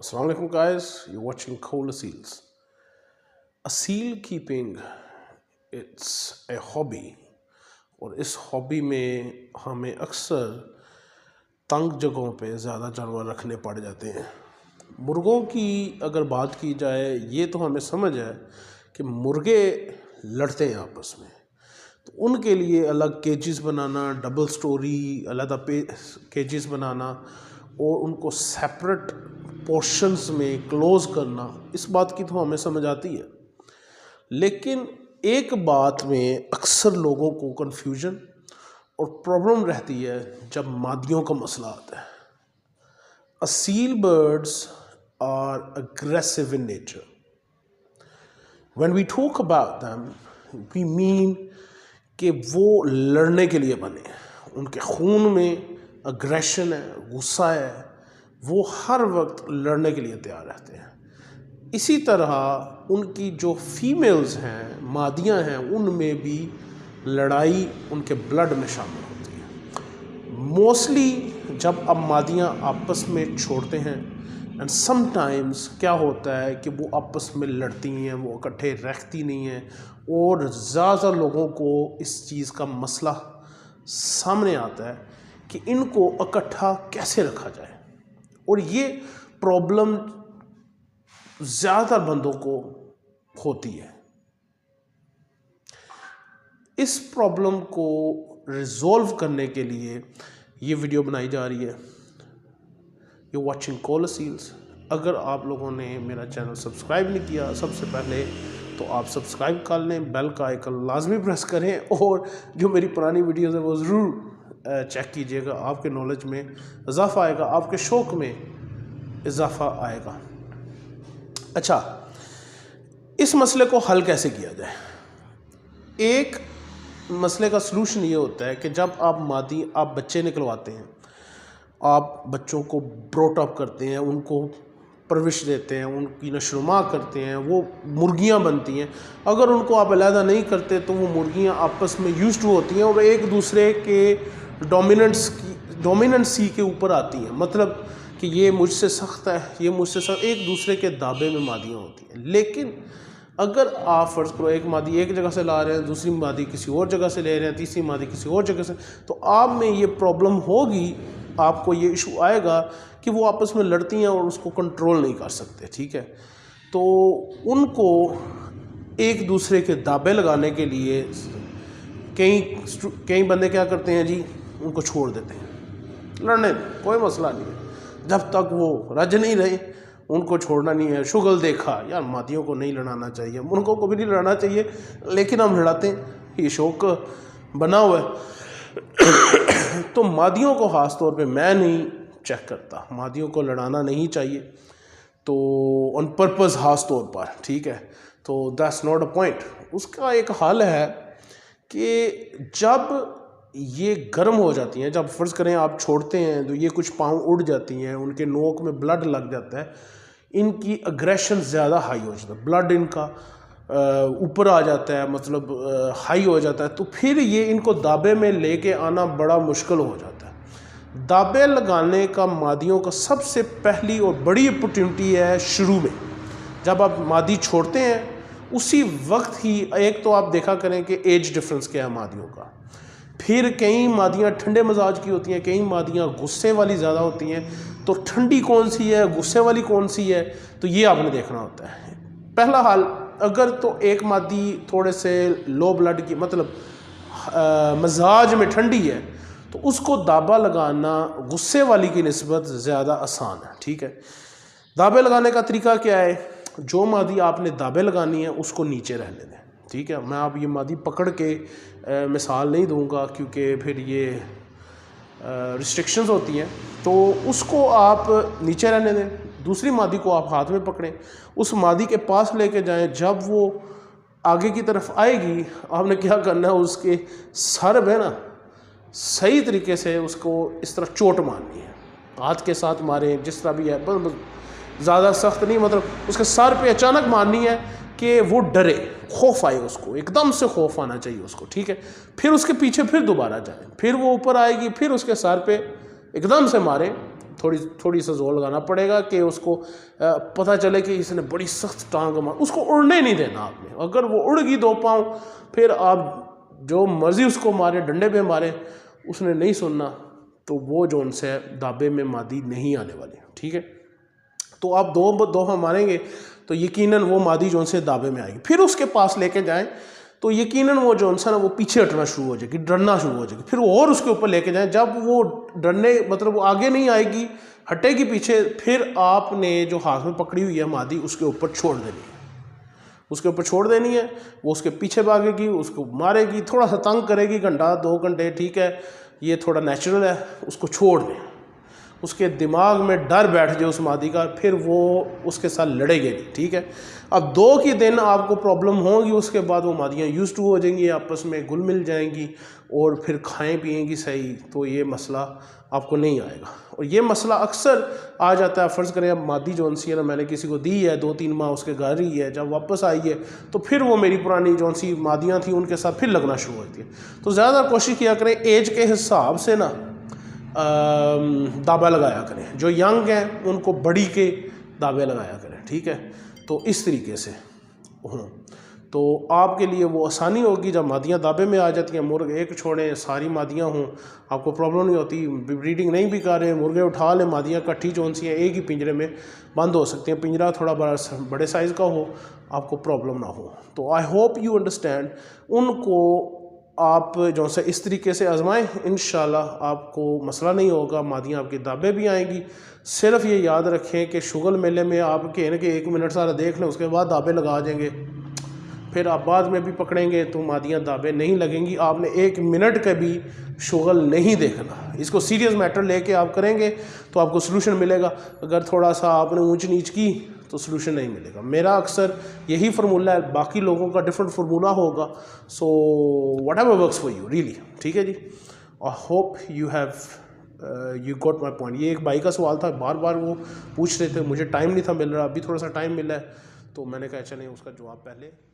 Assalamu alaikum guys, you're watching Kola Seals. A seal keeping, it's a hobby और इस hobby में हमें अक्सर तंग जगहों पे ज़्यादा जानवर रखने पड़ जाते हैं। मुर्गों की अगर बात की जाए, ये तो हमें समझ है कि मुर्गे लड़ते हैं आपस में, तो उनके लिए अलग केजेस बनाना, डबल स्टोरी अलग केजेस बनाना और उनको सेपरेट पोर्शंस में क्लोज करना, इस बात की तो हमें समझ आती है। लेकिन एक बात में अक्सर लोगों को कन्फ्यूजन और प्रॉब्लम रहती है जब मादियों का मसला आता है। A seal birds are aggressive in nature. When we talk about them we mean कि वो लड़ने के लिए बने हैं, उनके खून में अग्रेशन है, गुस्सा है, वो हर वक्त लड़ने के लिए तैयार रहते हैं। इसी तरह उनकी जो फीमेल्स हैं, मादियाँ हैं, उनमें भी लड़ाई उनके ब्लड में शामिल होती है। मोस्टली जब अब मादियाँ आपस में छोड़ते हैं एंड समटाइम्स क्या होता है कि वो आपस में लड़ती हैं, वो इकट्ठे रहती नहीं हैं और ज़्यादा लोगों को इस चीज़ का मसला सामने आता है कि इनको इकट्ठा कैसे रखा जाए। और ये प्रॉब्लम ज़्यादातर बंदों को होती है। इस प्रॉब्लम को रिजॉल्व करने के लिए ये वीडियो बनाई जा रही है। You watching koala seals. अगर आप लोगों ने मेरा चैनल सब्सक्राइब नहीं किया, सबसे पहले तो आप सब्सक्राइब कर लें, बेल का आइकन लाजमी प्रेस करें और जो मेरी पुरानी वीडियोज़ है वो ज़रूर चेक कीजिएगा। आपके नॉलेज में इजाफ़ा आएगा, आपके शौक़ में इजाफ़ा आएगा। अच्छा, इस मसले को हल कैसे किया जाए? एक मसले का सलूशन ये होता है कि जब आप बच्चे निकलवाते हैं, आप बच्चों को ब्रॉट अप करते हैं, उनको परवरिश देते हैं, उनकी नशोनुमा करते हैं, वो मुर्गियां बनती हैं। अगर उनको आप अलहदा नहीं करते तो वो मुर्गियां आपस में यूज्ड टू होती हैं और एक दूसरे के डोमिनेंसी के ऊपर आती हैं। मतलब कि ये मुझसे सख्त है, ये मुझसे सख्त, एक दूसरे के दाबे में मादियाँ होती हैं। लेकिन अगर आप फ़र्ज़ करो एक मादी एक जगह से ला रहे हैं, दूसरी मादी किसी और जगह से ले रहे हैं, तीसरी मादी किसी और जगह से, तो आप में ये प्रॉब्लम होगी, आपको ये इशू आएगा कि वो आपस में लड़ती हैं और उसको कंट्रोल नहीं कर सकते। ठीक है, तो उनको एक दूसरे के दाबे लगाने के लिए कई बंदे क्या करते हैं जी, उनको छोड़ देते हैं, लड़ने कोई मसला नहीं है, जब तक वो रज नहीं रहे उनको छोड़ना नहीं है। शुगल देखा यार, मादियों को नहीं लड़ाना चाहिए, मुर्गों को भी नहीं लड़ाना चाहिए, लेकिन हम लड़ाते हैं, ये शौक़ बना हुआ है। तो मादियों को ख़ास तौर पे मैं नहीं चेक करता, मादियों को लड़ाना नहीं चाहिए, तो ऑन पर्पज़ ख़ास तौर पर। ठीक है, तो दैट्स नॉट अ पॉइंट। उसका एक हल है कि जब ये गर्म हो जाती हैं, जब फ़र्ज़ करें आप छोड़ते हैं तो ये कुछ पाँव उड़ जाती हैं, उनके नोक में ब्लड लग जाता है, इनकी अग्रेशन ज़्यादा हाई हो जाता है, ब्लड इनका ऊपर आ जाता है, मतलब हाई हो जाता है, तो फिर ये इनको दाबे में लेके आना बड़ा मुश्किल हो जाता है। दाबे लगाने का मादियों का सबसे पहली और बड़ी अपॉर्चुनिटी है शुरू में, जब आप मादी छोड़ते हैं उसी वक्त ही। एक तो आप देखा करें कि एज डिफरेंस क्या है मादियों का, फिर कई मादियाँ ठंडे मिजाज की होती हैं, कई मादियाँ गुस्से वाली ज़्यादा होती हैं, तो ठंडी कौन सी है, गुस्से वाली कौन सी है, तो ये आपने देखना होता है। पहला हाल, अगर तो एक मादी थोड़े से लो ब्लड की, मतलब मिजाज में ठंडी है, तो उसको दाबा लगाना गुस्से वाली की निस्बत ज़्यादा आसान है। ठीक है, दाबे लगाने का तरीका क्या है? जो मादी आपने दाबे लगानी है उसको नीचे रहने दें। ठीक है, मैं आप ये मादी पकड़ के मिसाल नहीं दूंगा क्योंकि फिर ये रिस्ट्रिक्शंस होती हैं, तो उसको आप नीचे रहने दें। दूसरी मादी को आप हाथ में पकड़ें, उस मादी के पास लेके जाएं। जब वो आगे की तरफ आएगी, आपने क्या करना है, उसके सर में ना सही तरीके से उसको इस तरह चोट मारनी है, हाथ के साथ मारें, जिस तरह भी है, बस ज़्यादा सख्त नहीं, मतलब उसके सर पे अचानक मारनी है कि वो डरे, खौफ आए उसको, एकदम से खौफ आना चाहिए उसको। ठीक है, फिर उसके पीछे फिर दोबारा जाए, फिर वो ऊपर आएगी, फिर उसके सर पे एकदम से मारें, थोड़ी सा जोर लगाना पड़ेगा कि उसको पता चले कि इसने बड़ी सख्त टांग मार, उसको उड़ने नहीं देना आपने। अगर वो उड़ गई 2 पाँव, फिर आप जो मर्जी उसको मारे, डंडे पे मारे, उसने नहीं सुनना, तो वो जो उनसे दाबे में मादी नहीं आने वाली, ठीक है। तो आप 2 दफ़ा मारेंगे तो यकीनन वो मादी जो उनसे दाबे में आएगी। फिर उसके पास लेके जाएं तो यकीनन वो जो ना वो पीछे हटना शुरू हो जाएगी, डरना शुरू हो जाएगी। फिर और उसके ऊपर लेके जाएं, जब वो डरने मतलब वो आगे नहीं आएगी, हटेगी पीछे, फिर आपने जो हाथ में पकड़ी हुई है मादी उसके ऊपर छोड़ देनी है, उसके ऊपर छोड़ देनी है। वो उसके पीछे भागेगी, उसको मारेगी, थोड़ा सा तंग करेगी, घंटा 2 घंटे, ठीक है, ये थोड़ा नेचुरल है, उसको छोड़ दें। उसके दिमाग में डर बैठ जाए उस मादी का, फिर वो उसके साथ लड़ेगी नहीं, ठीक है। अब 2 की दिन आपको प्रॉब्लम होगी, उसके बाद वो मादियाँ यूज्ड टू हो जाएंगी, आपस में घुल मिल जाएंगी और फिर खाएं पिएंगी सही, तो ये मसला आपको नहीं आएगा। और ये मसला अक्सर आ जाता है, फ़र्ज़ करें अब मादी जौन सी है ना, मैंने किसी को दी है, 2-3 माह उसके घर ही है, जब वापस आई है तो फिर वो मेरी पुरानी जौन सी मादियाँ थी उनके साथ फिर लगना शुरू होती है। तो ज़्यादा कोशिश किया करें एज के हिसाब से ना दावा लगाया करें, जो यंग हैं उनको बड़ी के दावे लगाया करें, ठीक है। तो इस तरीके से हों तो आपके लिए वो आसानी होगी। जब मादियाँ दाबे में आ जाती हैं, मुर्गे एक छोड़ें, सारी मादियाँ हों, आपको प्रॉब्लम नहीं होती। ब्रीडिंग नहीं भी कर रहे, मुर्गे उठा लें, मादियाँ इकट्ठी जौन सी हैं एक ही पिंजरे में बंद हो सकती हैं, पिंजरा थोड़ा बड़े साइज़ का हो, आपको प्रॉब्लम ना हो। तो आई होप यू अंडरस्टैंड। उनको आप जो से इस तरीके से आजमाएं, इंशाल्लाह आपको मसला नहीं होगा, मादियाँ आपके दाबे भी आएंगी। सिर्फ ये याद रखें कि शुगल मेले में आप कहने के 1 मिनट सारा देख लें, उसके बाद दाबे लगा देंगे, फिर आप बाद में भी पकड़ेंगे तो मादियाँ दाबे नहीं लगेंगी। आपने 1 मिनट का भी शुगल नहीं देखना, इसको सीरियस मैटर लेके आप करेंगे तो आपको सलूशन मिलेगा। अगर थोड़ा सा आपने ऊंच नीच की तो सलूशन नहीं मिलेगा। मेरा अक्सर यही फार्मूला है, बाकी लोगों का डिफरेंट फार्मूला होगा। So whatever works for you really, ठीक है जी। I hope you got my point. ये एक भाई का सवाल था, बार बार वो पूछ रहे थे, मुझे टाइम नहीं था मिल रहा, अभी थोड़ा सा टाइम मिला है तो मैंने कहा चलें उसका जवाब पहले